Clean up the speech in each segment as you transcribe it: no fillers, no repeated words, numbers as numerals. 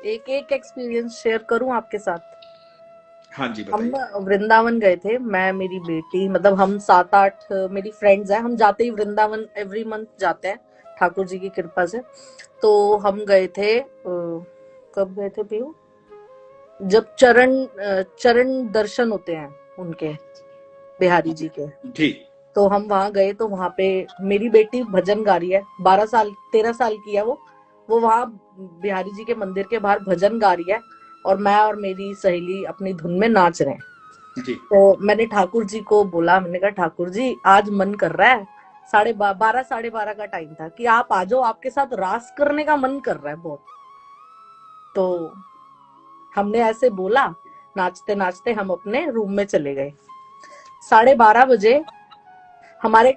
एक एक experience share करूं आपके साथ। हाँ जी, हम बताइए। वृंदावन गए थे, मैं मेरी बेटी, मतलब हम 7-8 मेरी फ्रेंड्स हैं। हम जाते ही वृंदावन एवरी मंथ जाते हैं, ठाकुर जी की कृपा से। तो हम गए थे, कब गए थे पीयू? जब चरण दर्शन होते हैं उनके, बिहारी जी के। जी। तो हम वहां गए, तो वहां पे मेरी बेटी भजन गा रही है, 12 साल 13 साल की है वो वहां बिहारी जी के मंदिर के बाहर भजन गा रही है, और मैं और मेरी सहेली अपनी धुन में नाच रहे हैं। जी। तो मैंने ठाकुर जी को बोला, मैंने कहा ठाकुर जी आज मन कर रहा है, 12:30 12:30 का टाइम था, कि आप आ जाओ, आपके साथ रास करने का मन कर रहा है बहुत। तो हमने ऐसे बोला, नाचते नाचते हम अपने रूम में चले गए। 12:30 बजे हमारे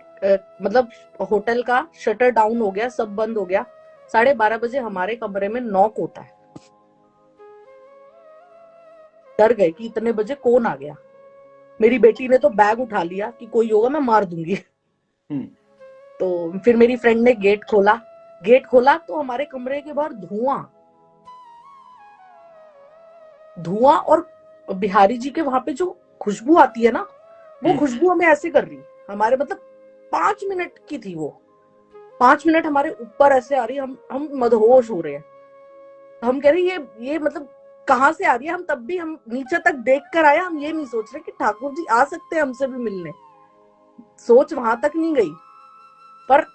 मतलब होटल का शटर डाउन हो गया, सब बंद हो गया। 12:30 बजे हमारे कमरे में नॉक होता है। डर गए कि इतने बजे कौन आ गया। मेरी बेटी ने तो बैग उठा लिया कि कोई होगा मैं मार दूंगी। हम्म। तो फिर मेरी फ्रेंड ने गेट खोला तो हमारे कमरे के बाहर धुआं धुआं, और बिहारी जी के वहां पे जो खुशबू आती है ना, वो खुशबू हमें ऐसे कर रही, हमारे मतलब 5 मिनट की थी वो। 5 मिनट हमारे ऊपर ऐसे आ रही, हम मदहोश हो रहे हैं। हम कह रहे ये मतलब कहाँ से आ रही है। हम तब भी हम नीचे तक देख कर आए, हम ये नहीं सोच रहे कि ठाकुर जी आ सकते हैं हमसे भी मिलने। सोच वहां तक नहीं गई, पर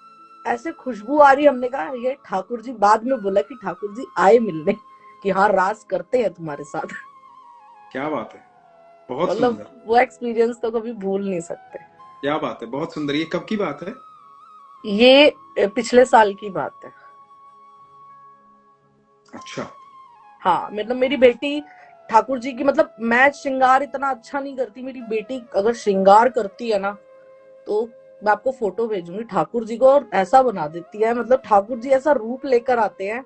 ऐसे खुशबू आ रही, हमने कहा ये ठाकुर जी। बाद में बोला कि ठाकुर जी आए मिलने, कि हाँ रास करते हैं तुम्हारे साथ। क्या बात है, बहुत मतलब सुंदर। वो एक्सपीरियंस तो कभी भूल नहीं सकते। क्या बात है, बहुत सुंदर। ये कब की बात है? ये पिछले साल की बात है। अच्छा। हाँ, मतलब मेरी बेटी ठाकुर जी की, मतलब मैं श्रृंगार इतना अच्छा नहीं करती, मेरी बेटी अगर श्रृंगार करती है ना, तो मैं आपको फोटो भेजूंगी ठाकुर जी को, और ऐसा बना देती है, मतलब ठाकुर जी ऐसा रूप लेकर आते हैं।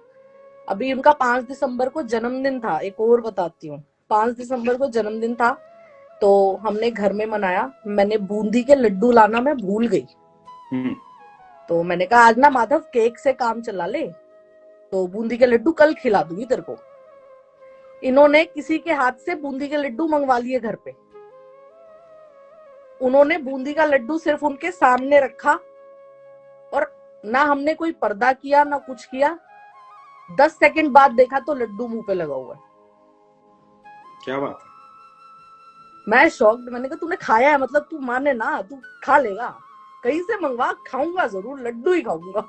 अभी उनका 5 दिसंबर को जन्मदिन था, एक और बताती हूँ। 5 दिसंबर को जन्मदिन था, तो हमने घर में मनाया। मैंने बूंदी के लड्डू लाना मैं भूल गई। हम्म। तो मैंने कहा आज ना माधव केक से काम चला ले, तो बूंदी के लड्डू कल खिला दूंगी तेरे को। इन्होंने किसी के हाथ से बूंदी के लड्डू मंगवा लिए घर पे। उन्होंने बूंदी का लड्डू सिर्फ उनके सामने रखा, और ना हमने कोई पर्दा किया ना कुछ किया। 10 सेकंड बाद देखा तो लड्डू मुंह पे लगा हुआ है। क्या बात है। मैं शॉक्ड, मैंने कहा तूने खाया है, मतलब तू माने ना, तू खा लेगा, कहीं से मंगवा, खाऊंगा जरूर, लड्डू ही खाऊंगा।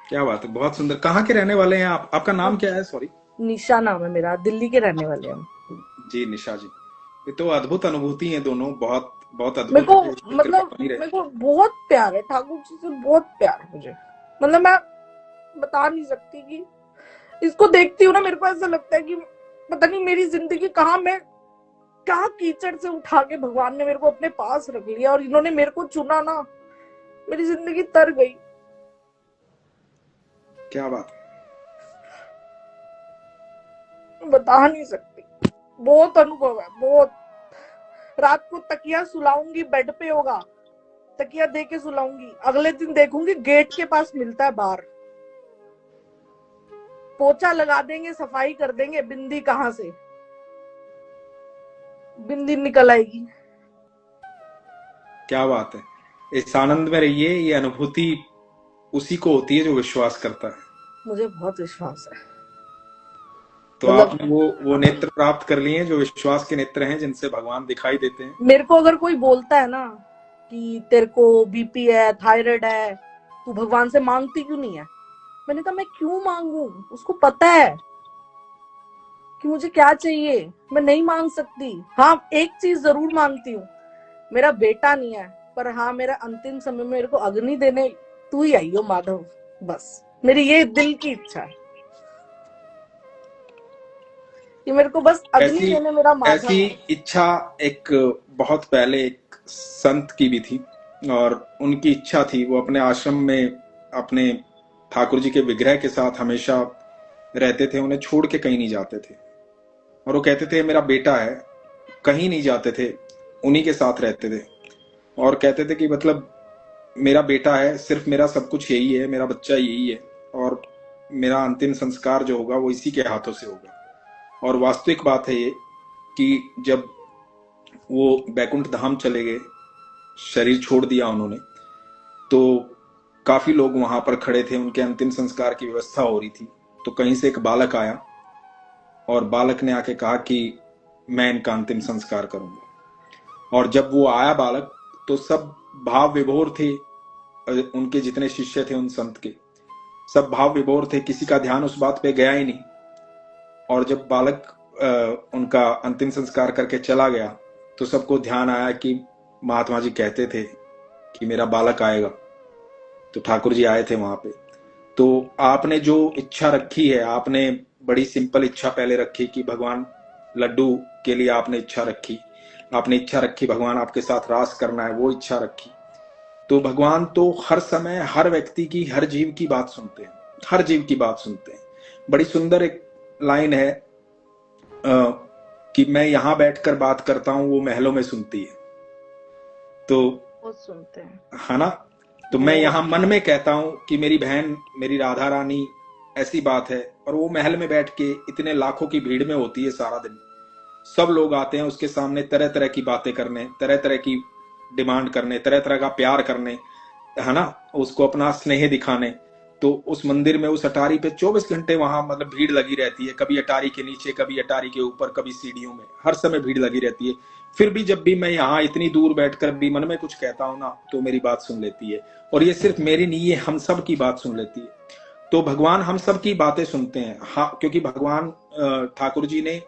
क्या बात है, बहुत सुंदर। कहाँ के रहने वाले हैं आप? आपका नाम क्या है? सॉरी। निशा नाम है मेरा, दिल्ली के रहने वाले हम। जी, निशा जी। ये तो अद्भुत अनुभूति है, दोनों बहुत बहुत मेरे अद्भुत को है। ईश्वर कृपा मतलब बनी रहे। मेरे को बहुत प्यार है ठाकुर जी से, बहुत प्यार है मुझे। मतलब मैं बता नहीं सकती कि इसको देखती हूँ ना, मेरे को ऐसा लगता है कि पता नहीं मेरी जिंदगी कहाँ, मैं कहाँ कीचड़ से उठा के भगवान ने मेरे को अपने पास रख लिया, और इन्होंने मेरे को चुना ना, मेरी जिंदगी तर गई। क्या बात है। बता नहीं सकती, बहुत अनुभव है, बहुत। रात को तकिया सुलाऊंगी, बेड पे होगा, तकिया दे के सुलाऊंगी, अगले दिन देखूंगी गेट के पास मिलता है बाहर। पोछा लगा देंगे, सफाई कर देंगे, बिंदी कहाँ से, बिंदी निकल आएगी। क्या बात है। इस आनंद में रहिए। ये अनुभूति उसी को होती है जो विश्वास करता है। मुझे बहुत विश्वास है। तो मतलब आपने वो नेत्र प्राप्त कर लिए हैं जो विश्वास के नेत्र हैं, जिनसे भगवान दिखाई देते हैं। मेरे को अगर कोई बोलता है ना कि तेरे को बीपी है, थायराइड है, तू भगवान से मांगती क्यों नहीं है, मैंने कहा मैं क्यों मांगू, उसको पता है कि मुझे क्या चाहिए। मैं नहीं मांग सकती। हाँ, एक चीज जरूर मांगती हूँ, मेरा बेटा नहीं है, पर हाँ मेरा अंतिम समय में मेरे को अग्नि देने तू ही आई हो माधव, बस मेरी ये दिल की इच्छा है कि मेरे को बस अग्नि ऐसी देने मेरा ऐसी माधव है। इच्छा एक बहुत पहले एक संत की भी थी। और उनकी इच्छा थी, वो अपने आश्रम में अपने ठाकुर जी के विग्रह के साथ हमेशा रहते थे, उन्हें छोड़ के कहीं नहीं जाते थे। और वो कहते थे मेरा बेटा है, कहीं नहीं जाते थे, उन्हीं के साथ रहते थे। और कहते थे कि मतलब मेरा बेटा है, सिर्फ मेरा सब कुछ यही है, मेरा बच्चा यही है। और मेरा अंतिम संस्कार जो होगा वो इसी के हाथों से होगा। और वास्तविक बात है ये कि जब वो बैकुंठ धाम चले गए, शरीर छोड़ दिया उन्होंने, तो काफी लोग वहां पर खड़े थे, उनके अंतिम संस्कार की व्यवस्था हो रही थी। तो कहीं से एक बालक आया और बालक ने आके कहा कि मैं इनका अंतिम संस्कार करूंगा। और जब वो आया बालक, तो सब भाव विभोर थे, उनके जितने शिष्य थे उन संत के सब भाव विभोर थे, किसी का ध्यान उस बात पे गया ही नहीं। और जब बालक उनका अंतिम संस्कार करके चला गया, तो सबको ध्यान आया कि महात्मा जी कहते थे कि मेरा बालक आएगा। तो ठाकुर जी आए थे वहां पे। तो आपने जो इच्छा रखी है, आपने बड़ी सिंपल इच्छा पहले रखी कि भगवान लड्डू के लिए आपने इच्छा रखी, आपने इच्छा रखी भगवान आपके साथ रास करना है, वो इच्छा रखी। तो भगवान तो हर समय हर व्यक्ति की, हर जीव की बात सुनते हैं, हर जीव की बात सुनते हैं। बड़ी सुंदर एक लाइन है कि मैं यहां बैठकर बात करता हूं, वो महलों में सुनती है। तो वो सुनते हैं, है ना। तो मैं यहाँ मन में कहता हूं कि मेरी बहन, मेरी राधा रानी, ऐसी बात है। और वो महल में बैठ के इतने लाखों की भीड़ में होती है सारा दिन, सब लोग आते हैं उसके सामने तरह तरह की बातें करने, तरह तरह की डिमांड करने, तरह तरह का प्यार करने, है ना, उसको अपना स्नेह दिखाने। तो उस मंदिर में, उस अटारी पे 24 घंटे वहां मतलब भीड़ लगी रहती है, कभी अटारी के नीचे, कभी अटारी के ऊपर, कभी सीढ़ियों में, हर समय भीड़ लगी रहती है। फिर भी जब भी मैं यहाँ इतनी दूर बैठकर भी मन में कुछ कहता हूं ना, तो मेरी बात सुन लेती है। और ये सिर्फ मेरी नहीं, ये हम सब की बात सुन लेती है। तो भगवान हम सब की बातें सुनते हैं। हाँ, क्योंकि भगवान ठाकुर जी ने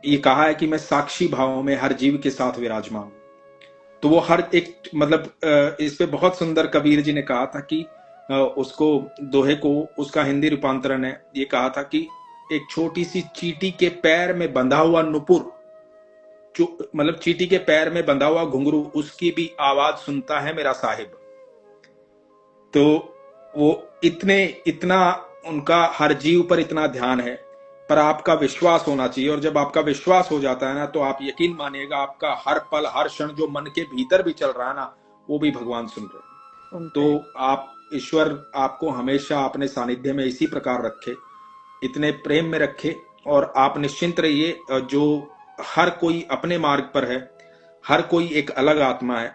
ये कहा है कि मैं साक्षी भाव में हर जीव के साथ विराजमान हूं। तो वो हर एक मतलब इस पे बहुत सुंदर कबीर जी ने कहा था कि उसको दोहे को, उसका हिंदी रूपांतरण है, ये कहा था कि एक छोटी सी चींटी के पैर में बंधा हुआ नुपुर, मतलब चींटी के पैर में बंधा हुआ घुंघरू, उसकी भी आवाज सुनता है मेरा साहिब। तो वो इतना उनका हर जीव पर इतना ध्यान है, पर आपका विश्वास होना चाहिए। और जब आपका विश्वास हो जाता है ना, तो आप यकीन मानिएगा, आपका हर पल हर क्षण जो मन के भीतर भी चल रहा है ना, वो भी भगवान सुन रहे हैं। तो आप, ईश्वर आपको हमेशा अपने सानिध्य में इसी प्रकार रखे, इतने प्रेम में रखे। और आप निश्चिंत रहिए, जो हर कोई अपने मार्ग पर है, हर कोई एक अलग आत्मा है।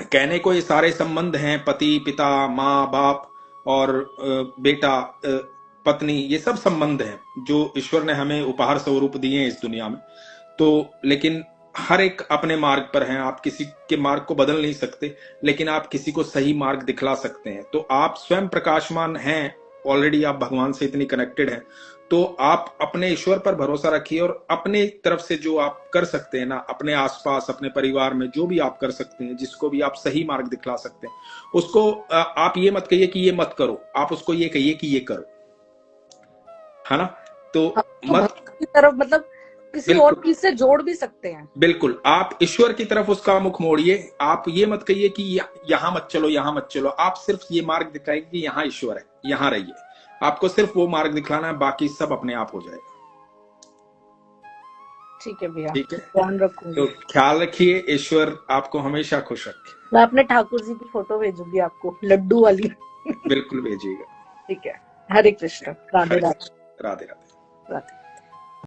कहने को ये सारे संबंध हैं, पति पिता, माँ बाप और बेटा पत्नी, ये सब संबंध हैं जो ईश्वर ने हमें उपहार स्वरूप दिए हैं इस दुनिया में। तो लेकिन हर एक अपने मार्ग पर हैं। आप किसी के मार्ग को बदल नहीं सकते, लेकिन आप किसी को सही मार्ग दिखला सकते हैं। तो आप स्वयं प्रकाशमान हैं, ऑलरेडी आप भगवान से इतनी कनेक्टेड हैं। तो आप अपने ईश्वर पर भरोसा रखिए, और अपने तरफ से जो आप कर सकते हैं ना, अपने आसपास, अपने परिवार में जो भी आप कर सकते हैं, जिसको भी आप सही मार्ग दिखला सकते हैं, उसको आप ये मत कहिए कि ये मत करो, आप उसको ये कहिए कि ये करो, है ना। तो मत की तरफ, मतलब किसी और चीज से जोड़ भी सकते हैं। बिल्कुल, आप ईश्वर की तरफ उसका मुख मोड़िए। आप ये मत कहिए कि यहाँ मत चलो, यहाँ मत चलो। आप सिर्फ ये मार्ग दिखाइए कि यहाँ ईश्वर है, यहाँ रहिए। आपको सिर्फ वो मार्ग दिखलाना है, बाकी सब अपने आप हो जाएगा। ठीक है भैया, ठीक है, ध्यान रखूंगी। तो ख्याल रखिए, ईश्वर आपको हमेशा खुश रखे। मैं अपने ठाकुर जी की फोटो भेजूंगी आपको, लड्डू वाली। बिल्कुल भेजिएगा। ठीक है, हरे कृष्ण, राधे राधे। राधे राधे। राधे।